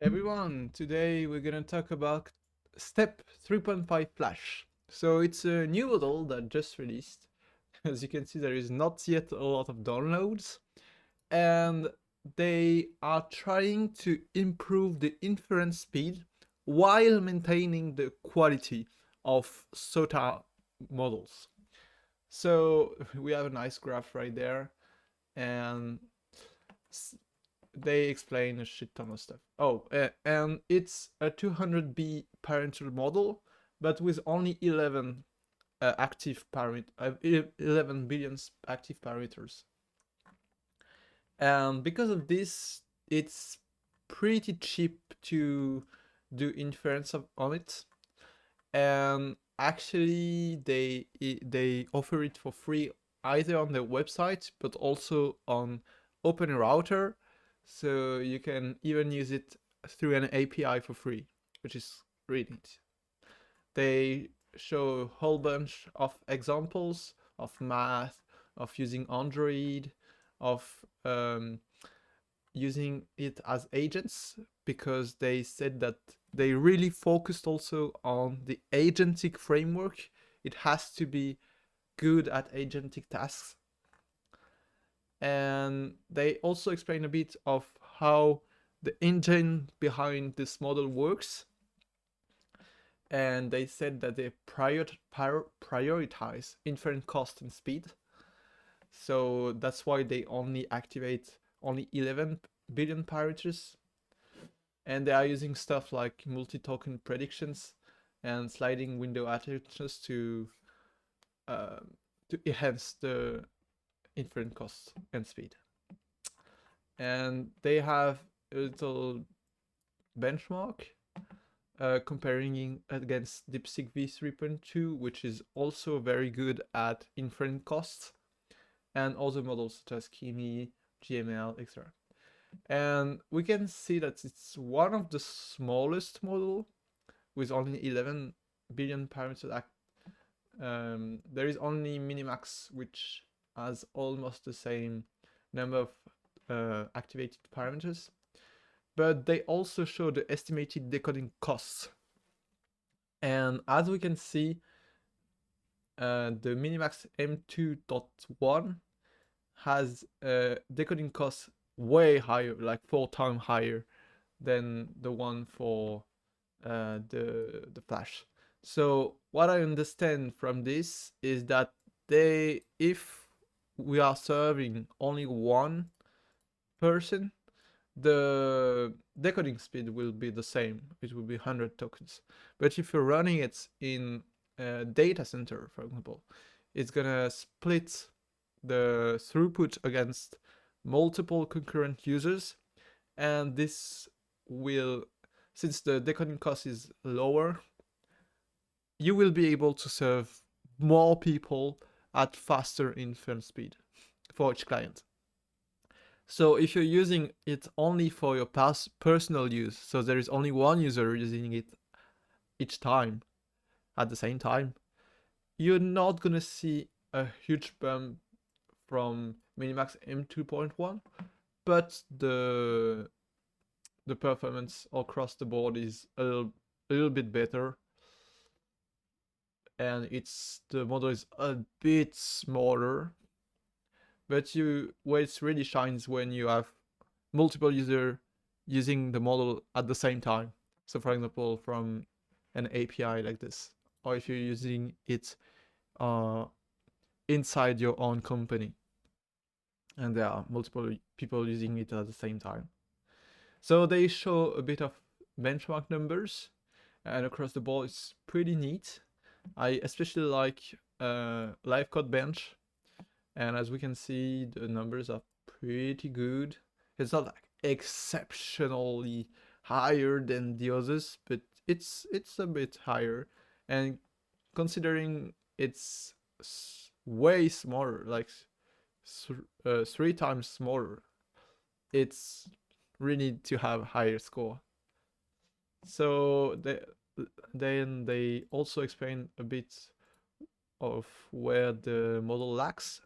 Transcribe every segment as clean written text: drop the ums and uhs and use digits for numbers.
everyone, today we're gonna talk about Step 3.5 Flash. So it's a new model that just released. As you can see, there is not yet a lot of downloads, and they are trying to improve the inference speed while maintaining the quality of SOTA models. So we have a nice graph right there, and they explain a shit ton of stuff. Oh, and it's a 200B parental model, but with only 11 11 billion active parameters. And because of this, it's pretty cheap to do inference on it. And actually, they offer it for free either on their website, but also on Open Router, so you can even use it through an API for free, which is really neat. They show a whole bunch of examples of math, of using Android, of using it as agents, because they said that they really focused also on the agentic framework. It has to be good at agentic tasks. And they also explain a bit of how the engine behind this model works. And they said that they prioritize inference cost and speed. So that's why they only activate only 11 billion parameters. And they are using stuff like multi-token predictions and sliding window attentions uh, to enhance the inference cost and speed. And they have a little benchmark comparing against DeepSeek v3.2, which is also very good at inference costs, and other models such as Kimi, GML, etc. And we can see that it's one of the smallest model with only 11 billion parameters. There is only Minimax, which has almost the same number of activated parameters, but they also show the estimated decoding costs. And as we can see, the Minimax M2.1 has decoding costs way higher, like 4 times higher than the one for the Flash. So what I understand from this is that if we are serving only one person, the decoding speed will be the same. It will be 100 tokens. But if you're running it in a data center, for example, it's gonna split the throughput against multiple concurrent users, and this will, since the decoding cost is lower, you will be able to serve more people at faster inference speed for each client. So if you're using it only for your personal use, so there is only one user using it each time at the same time, you're not gonna see a huge bump from Minimax M2.1, but the performance across the board is a little bit better, and the model is a bit smaller, but where it really shines when you have multiple users using the model at the same time. So for example, from an API like this, or if you're using it uh, inside your own company, and there are multiple people using it at the same time. So they show a bit of benchmark numbers, and across the board it's pretty neat. I especially like live code bench, and as we can see, the numbers are pretty good. It's not like exceptionally higher than the others, but it's a bit higher. And considering it's way smaller, like 3 times smaller, it's really to have a higher score. So then they also explain a bit of where the model lacks.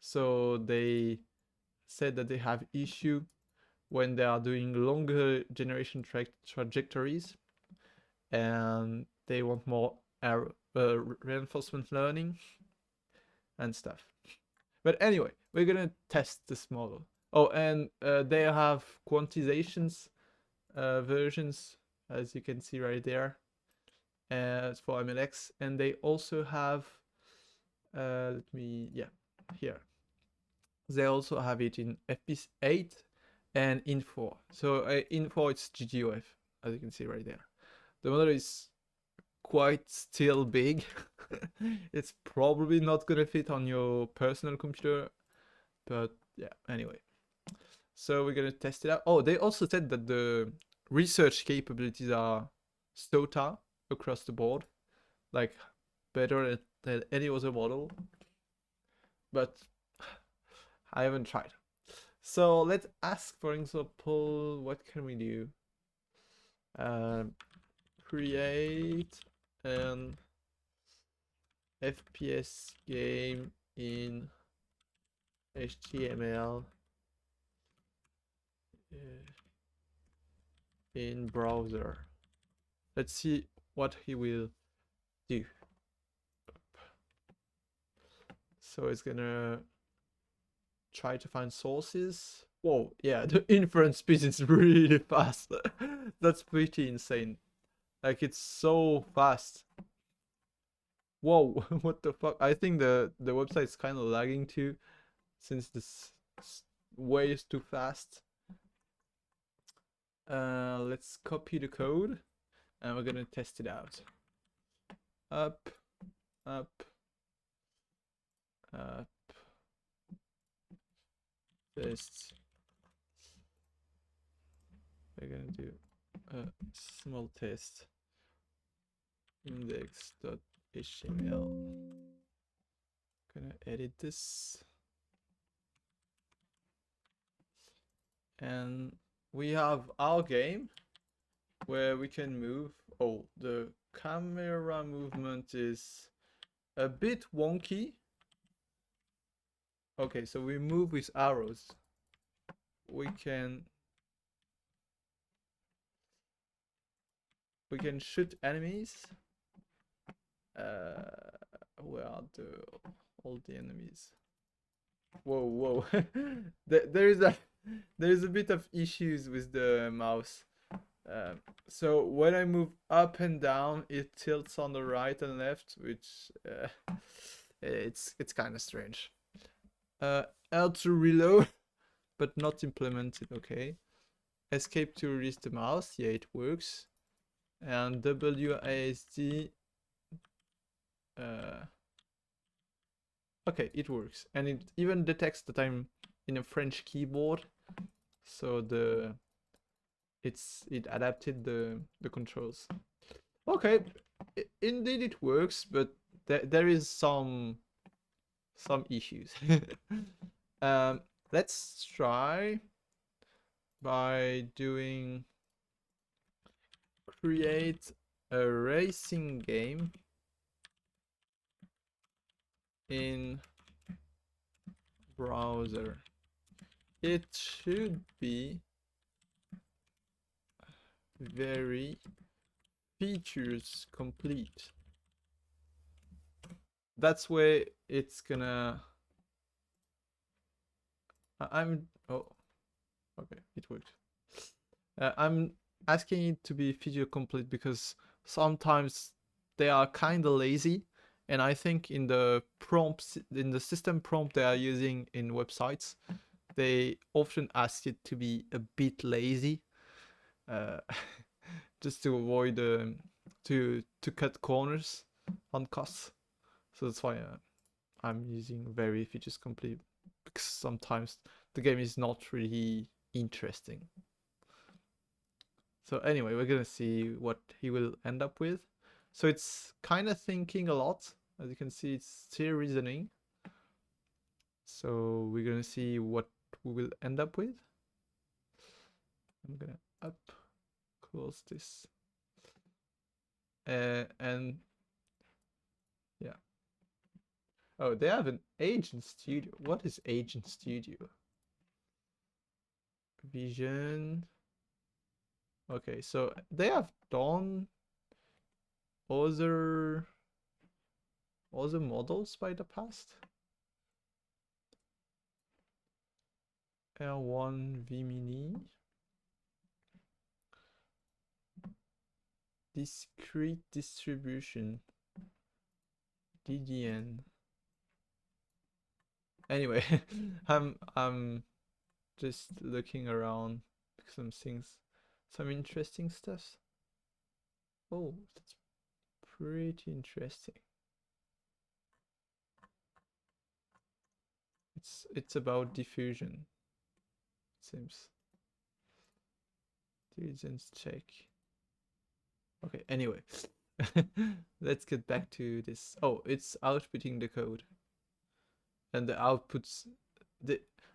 So they said that they have issue when they are doing longer generation trajectories, and they want more reinforcement learning and stuff. But anyway, we're gonna test this model. Oh, and they have quantizations versions, as you can see right there, for MLX, and they also have here. They also have it in FP8 and in 4. So in 4 it's GGOF, as you can see right there. The model is quite still big. It's probably not gonna fit on your personal computer, but yeah, anyway. So we're gonna test it out. Oh, they also said that the research capabilities are SOTA across the board, like better than any other model. But I haven't tried. So let's ask, for example, what can we do? Create an FPS game in HTML in browser. Let's see what he will do. So it's gonna try to find sources. Whoa, yeah, the inference speed is really fast. That's pretty insane. Like, it's so fast. Whoa, what the fuck? I think the website's kind of lagging too, since this way is too fast. Let's copy the code, and we're gonna test it out. Up, up, up, test. We're gonna do a small test. Index.html. Gonna edit this. And we have our game where we can move. Oh, the camera movement is a bit wonky. Okay, so we move with arrows. We can shoot enemies. Where are all the enemies? Whoa, whoa. there is a bit of issues with the mouse. So when I move up and down, it tilts on the right and left, which it's kind of strange. L to reload, but not implemented. Okay. Escape to release the mouse. Yeah, it works. And WASD. Okay, it works, and it even detects that I'm in a French keyboard, so it adapted the controls. Okay, indeed it works, but there is some issues. Let's try by doing create a racing game in browser. It should be very features complete. That's where it's gonna. Oh, okay, it worked. I'm asking it to be feature complete because sometimes they are kind of lazy, and I think in the prompts, in the system prompt they are using in websites, they often ask it to be a bit lazy, just to avoid to cut corners on costs. So that's why I'm using very features complete, because sometimes the game is not really interesting. So anyway, we're gonna see what he will end up with. So it's kind of thinking a lot. As you can see, it's still reasoning. So we're gonna see what we will end up with. I'm gonna close this. And yeah. Oh, they have an Agent Studio. What is Agent Studio? vision. Okay, so they have done other models by the past. L1 V-mini. Discrete distribution. DDN. Anyway, I'm just looking around some things, some interesting stuff. Oh, that's pretty interesting. It's about diffusion. Seems. Diligence check. Okay, anyway. Let's get back to this. Oh, it's outputting the code. And the outputs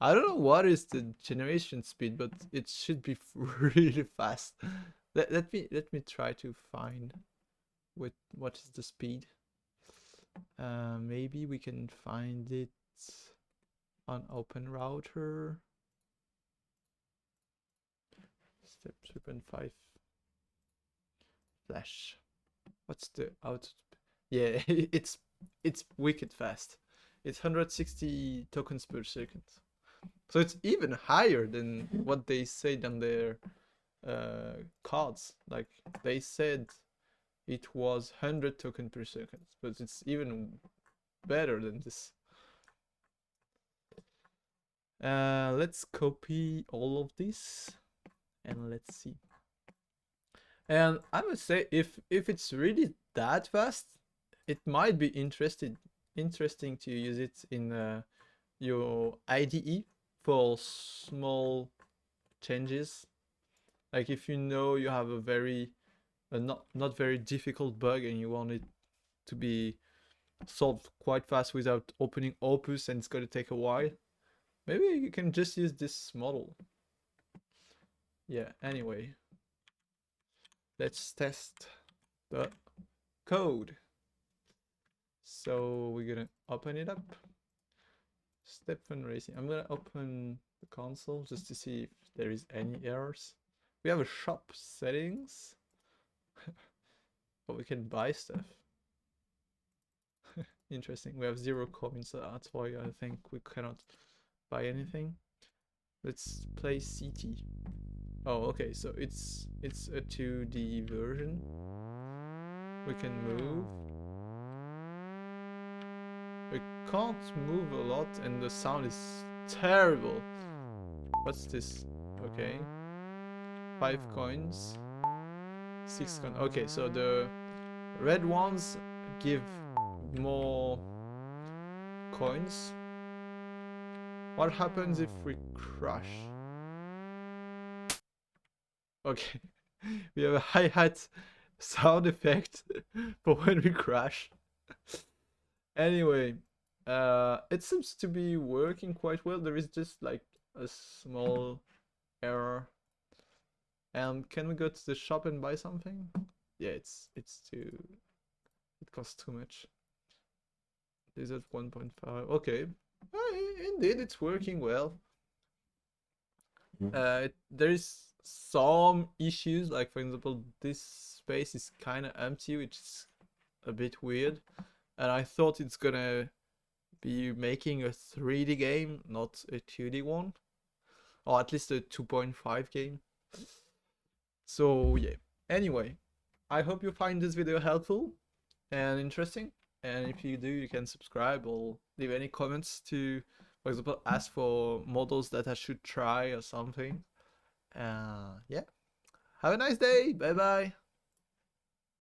I don't know what is the generation speed, but it should be really fast. Let me try to find what is the speed. Maybe we can find it on OpenRouter. Step 3.5 flash. What's the output? Yeah, it's wicked fast. It's 160 tokens per second. So it's even higher than what they said on their cards. Like they said it was 100 tokens per second, but it's even better than this. Let's copy all of this and let's see. And I must say, if it's really that fast, it might be interesting to use it in your IDE for small changes. Like if you know you have a very not very difficult bug and you want it to be solved quite fast without opening Opus and it's going to take a while, maybe you can just use this model. Yeah, anyway, let's test the code. So we're gonna open it up. Step fundraising. I'm gonna open the console just to see if there is any errors. We have a shop settings, but we can buy stuff. Interesting. We have 0 coins, so that's why I think we cannot buy anything. Let's play CT. Oh, okay. So it's a 2D version. We can move. We can't move a lot, and the sound is terrible. What's this? Okay. 5 coins. 6 coins. Okay, so the red ones give more coins. What happens if we crash? Okay. We have a hi-hat sound effect for when we crash. Anyway, it seems to be working quite well. There is just like a small error. Can we go to the shop and buy something? Yeah, it's too. It costs too much. This is 1.5. Okay, indeed, it's working well. There is some issues, like for example, this space is kind of empty, which is a bit weird. And I thought it's gonna be making a 3D game, not a 2D one, or at least a 2.5 game. So yeah. Anyway, I hope you find this video helpful and interesting. And if you do, you can subscribe or leave any comments to, for example, ask for models that I should try or something. Yeah. Have a nice day. Bye bye.